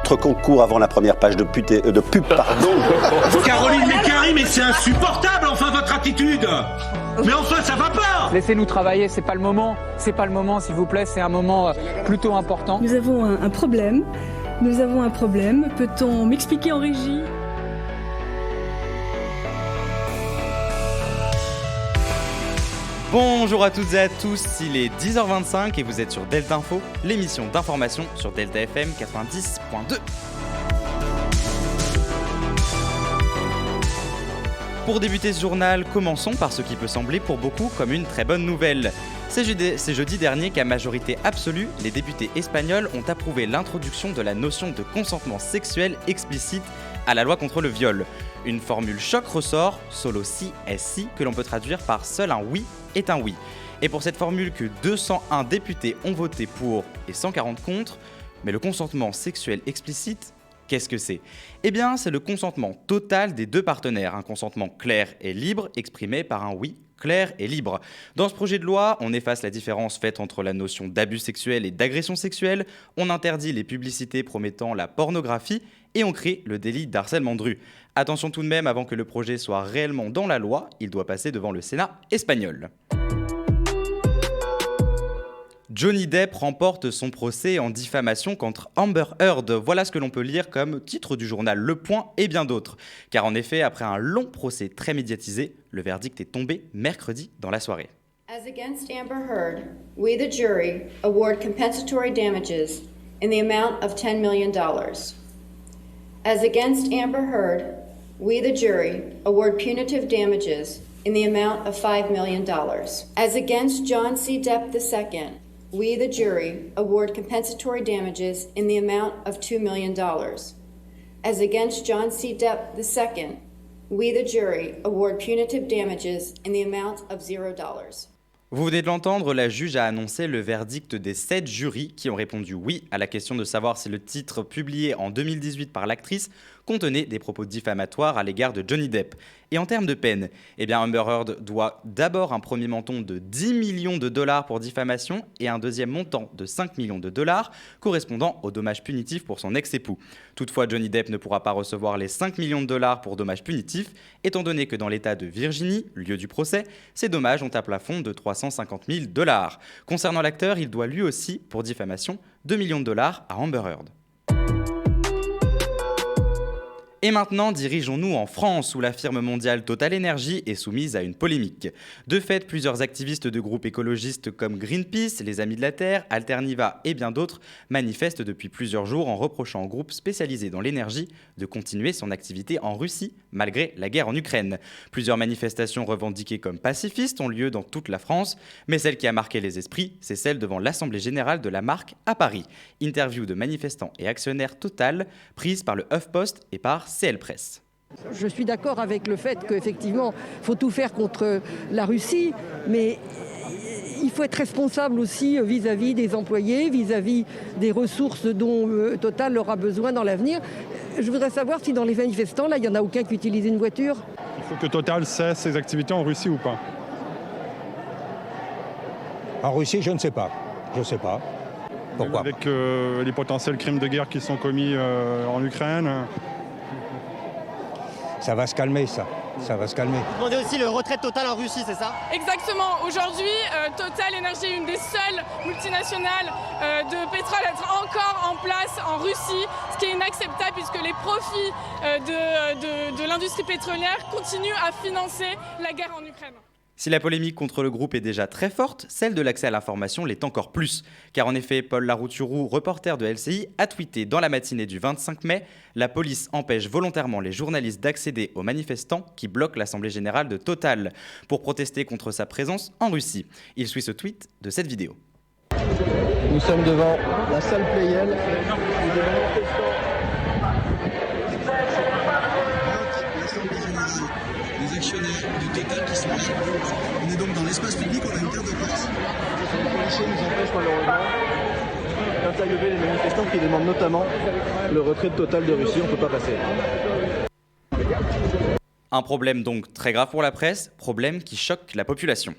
votre concours avant la première page de pub, pardon. Caroline Mécari, mais c'est insupportable, enfin, votre attitude. Mais enfin, ça va pas. Laissez-nous travailler, c'est pas le moment, s'il vous plaît, c'est un moment plutôt important. Nous avons un problème, peut-on m'expliquer en régie ? Bonjour à toutes et à tous, il est 10h25 et vous êtes sur Delta Info, l'émission d'information sur Delta FM 90.2. Pour débuter ce journal, commençons par ce qui peut sembler pour beaucoup comme une très bonne nouvelle. C'est jeudi dernier qu'à majorité absolue, les députés espagnols ont approuvé l'introduction de la notion de consentement sexuel explicite à la loi contre le viol. Une formule choc ressort, solo si est si, que l'on peut traduire par seul un oui est un oui. Et pour cette formule que 201 députés ont voté pour et 140 contre, mais le consentement sexuel explicite, qu'est-ce que c'est ? Eh bien, c'est le consentement total des deux partenaires, un consentement clair et libre exprimé par un oui clair et libre. Dans ce projet de loi, on efface la différence faite entre la notion d'abus sexuel et d'agression sexuelle, on interdit les publicités promettant la pornographie et on crée le délit d'harcèlement de rue. Attention tout de même, avant que le projet soit réellement dans la loi, il doit passer devant le Sénat espagnol. Johnny Depp remporte son procès en diffamation contre Amber Heard. Voilà ce que l'on peut lire comme titre du journal Le Point et bien d'autres. Car en effet, après un long procès très médiatisé, le verdict est tombé mercredi dans la soirée. As against Amber Heard, we the jury award compensatory damages in the amount of $10 million. As against Amber Heard, we the jury award punitive damages in the amount of $5 million. As against John C. Depp II, we, the jury, award compensatory damages in the amount of $2 million. As against John C. Depp II, we, the jury, award punitive damages in the amount of $0. Vous venez de l'entendre, la juge a annoncé le verdict des 7 jurys qui ont répondu oui à la question de savoir si le titre publié en 2018 par l'actrice contenait des propos diffamatoires à l'égard de Johnny Depp. Et en termes de peine, eh bien Amber Heard doit d'abord un premier montant de 10 millions de dollars pour diffamation et un deuxième montant de 5 millions de dollars correspondant aux dommages punitifs pour son ex-époux. Toutefois, Johnny Depp ne pourra pas recevoir les 5 millions de dollars pour dommages punitifs, étant donné que dans l'État de Virginie, lieu du procès, ces dommages ont un plafond de 350 000 dollars. Concernant l'acteur, il doit lui aussi, pour diffamation, 2 millions de dollars à Amber Heard. Et maintenant, dirigeons-nous en France, où la firme mondiale Total Energy est soumise à une polémique. De fait, plusieurs activistes de groupes écologistes comme Greenpeace, les Amis de la Terre, Alterniva et bien d'autres manifestent depuis plusieurs jours en reprochant au groupe spécialisé dans l'énergie de continuer son activité en Russie, malgré la guerre en Ukraine. Plusieurs manifestations revendiquées comme pacifistes ont lieu dans toute la France, mais celle qui a marqué les esprits, c'est celle devant l'Assemblée Générale de la marque à Paris. Interview de manifestants et actionnaires Total, prise par le HuffPost et par CL Presse. Je suis d'accord avec le fait qu'effectivement, il faut tout faire contre la Russie, mais il faut être responsable aussi vis-à-vis des employés, vis-à-vis des ressources dont Total aura besoin dans l'avenir. Je voudrais savoir si dans les manifestants, là, il n'y en a aucun qui utilise une voiture. Il faut que Total cesse ses activités en Russie ou pas ? En Russie, je ne sais pas. Je ne sais pas. Pourquoi ? Avec les potentiels crimes de guerre qui sont commis en Ukraine. Ça va se calmer, ça. Ça va se calmer. Vous demandez aussi le retrait de Total en Russie, c'est ça ? Exactement. Aujourd'hui, Total Energy est une des seules multinationales de pétrole à être encore en place en Russie, ce qui est inacceptable puisque les profits de l'industrie pétrolière continuent à financer la guerre en Ukraine. Si la polémique contre le groupe est déjà très forte, celle de l'accès à l'information l'est encore plus. Car en effet, Paul Larouturou, reporter de LCI, a tweeté dans la matinée du 25 mai « La police empêche volontairement les journalistes d'accéder aux manifestants qui bloquent l'Assemblée Générale de Total pour protester contre sa présence en Russie ». Il suit ce tweet de cette vidéo. Nous sommes devant la salle Playel. Les actionnaires du Total qui sont chez nous. On est donc dans l'espace public, on a une carte de presse. Les policiers nous empêchent malheureusement d'interviewer les manifestants qui demandent notamment le retrait de Total de Russie. On ne peut pas passer. Un problème donc très grave pour la presse, problème qui choque la population.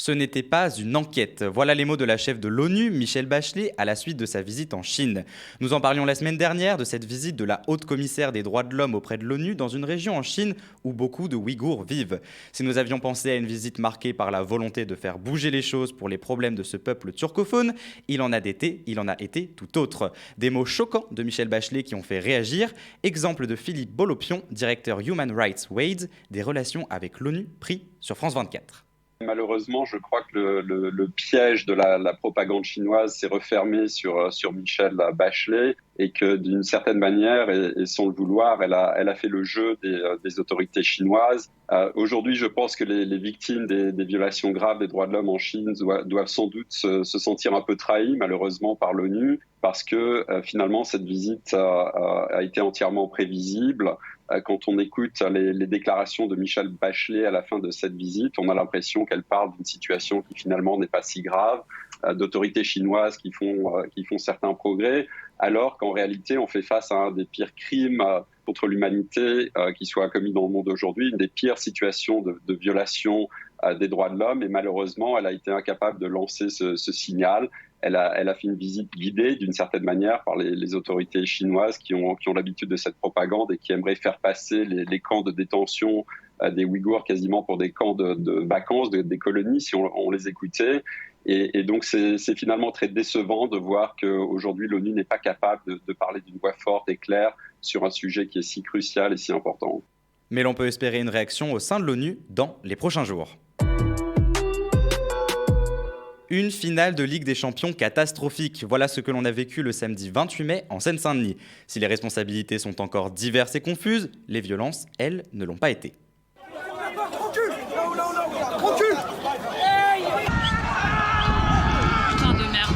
Ce n'était pas une enquête. Voilà les mots de la chef de l'ONU, Michelle Bachelet, à la suite de sa visite en Chine. Nous en parlions la semaine dernière de cette visite de la haute commissaire des droits de l'homme auprès de l'ONU dans une région en Chine où beaucoup de Ouïghours vivent. Si nous avions pensé à une visite marquée par la volonté de faire bouger les choses pour les problèmes de ce peuple turcophone, il en a été tout autre. Des mots choquants de Michelle Bachelet qui ont fait réagir. Exemple de Philippe Bolopion, directeur Human Rights Watch des relations avec l'ONU, pris sur France 24. Malheureusement, je crois que le piège de la propagande chinoise s'est refermé sur Michelle Bachelet et que d'une certaine manière, et sans le vouloir, elle a fait le jeu des autorités chinoises. Aujourd'hui, je pense que les victimes des violations graves des droits de l'homme en Chine doivent sans doute se sentir un peu trahies, malheureusement, par l'ONU, parce que finalement, cette visite a été entièrement prévisible. Quand on écoute les déclarations de Michelle Bachelet à la fin de cette visite, on a l'impression qu'elle parle d'une situation qui finalement n'est pas si grave, d'autorités chinoises qui font certains progrès, alors qu'en réalité on fait face à un des pires crimes contre l'humanité qui soit commis dans le monde aujourd'hui, une des pires situations de violation des droits de l'homme, et malheureusement elle a été incapable de lancer ce signal. Elle a fait une visite guidée d'une certaine manière par les autorités chinoises qui ont l'habitude de cette propagande et qui aimeraient faire passer les camps de détention des Ouïghours quasiment pour des camps de vacances, des colonies, si on les écoutait. Et donc c'est finalement très décevant de voir qu'aujourd'hui l'ONU n'est pas capable de parler d'une voix forte et claire sur un sujet qui est si crucial et si important. Mais l'on peut espérer une réaction au sein de l'ONU dans les prochains jours. Une finale de Ligue des Champions catastrophique. Voilà ce que l'on a vécu le samedi 28 mai en Seine-Saint-Denis. Si les responsabilités sont encore diverses et confuses, les violences, elles, ne l'ont pas été. Recule. Putain de merde.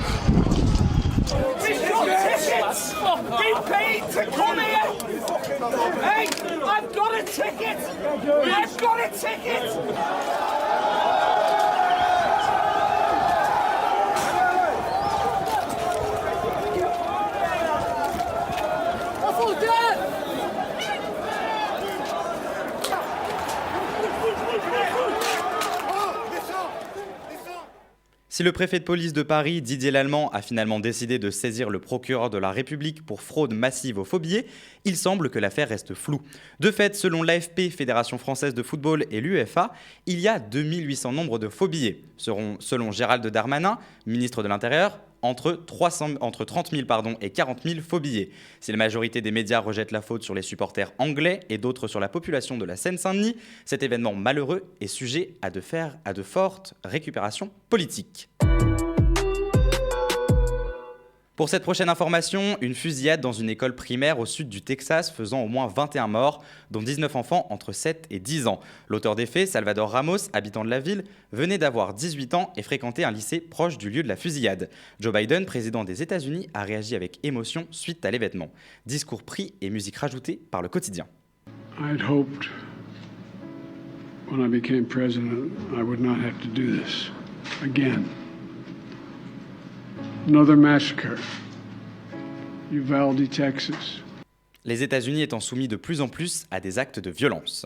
Hey, I've got a ticket. I've got a ticket. Si le préfet de police de Paris, Didier Lallemand, a finalement décidé de saisir le procureur de la République pour fraude massive au faux billets, il semble que l'affaire reste floue. De fait, selon l'AFP, Fédération française de football, et l'UEFA, il y a 2800 nombres de faux billets. Selon Gérald Darmanin, ministre de l'Intérieur, entre 30 000 et 40 000 faux billets. Si la majorité des médias rejettent la faute sur les supporters anglais et d'autres sur la population de la Seine-Saint-Denis, cet événement malheureux est sujet à de fortes récupérations politiques. Pour cette prochaine information, une fusillade dans une école primaire au sud du Texas faisant au moins 21 morts, dont 19 enfants entre 7 et 10 ans. L'auteur des faits, Salvador Ramos, habitant de la ville, venait d'avoir 18 ans et fréquentait un lycée proche du lieu de la fusillade. Joe Biden, président des États-Unis, a réagi avec émotion suite à l'événement. Discours pris et musique rajoutée par le quotidien. I'd hoped when I became president I would not have to do this again. Another massacre. Uvalde, Texas. Les États-Unis étant soumis de plus en plus à des actes de violence.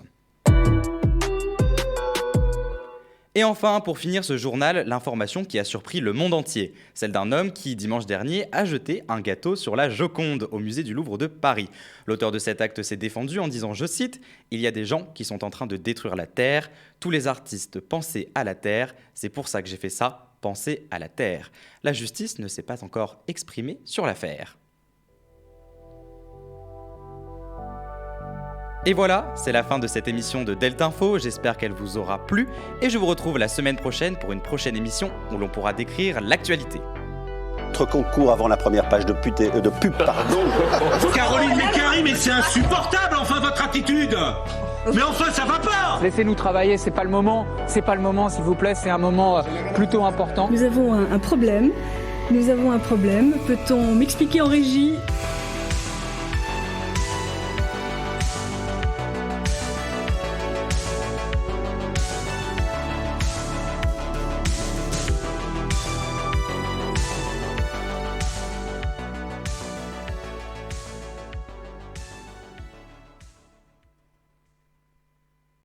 Et enfin, pour finir ce journal, l'information qui a surpris le monde entier. Celle d'un homme qui, dimanche dernier, a jeté un gâteau sur la Joconde au musée du Louvre de Paris. L'auteur de cet acte s'est défendu en disant, je cite, « Il y a des gens qui sont en train de détruire la Terre. Tous les artistes pensaient à la Terre. C'est pour ça que j'ai fait ça. Penser à la Terre. » La justice ne s'est pas encore exprimée sur l'affaire. Et voilà, c'est la fin de cette émission de Delta Info, j'espère qu'elle vous aura plu et je vous retrouve la semaine prochaine pour une prochaine émission où l'on pourra décrire l'actualité. Notre concours avant la première page de pub, pardon. Caroline Mécari, mais c'est insupportable enfin votre attitude. Mais enfin ça va pas. Laissez-nous travailler, c'est pas le moment s'il vous plaît, c'est un moment plutôt important. Nous avons un problème, peut-on m'expliquer en régie ?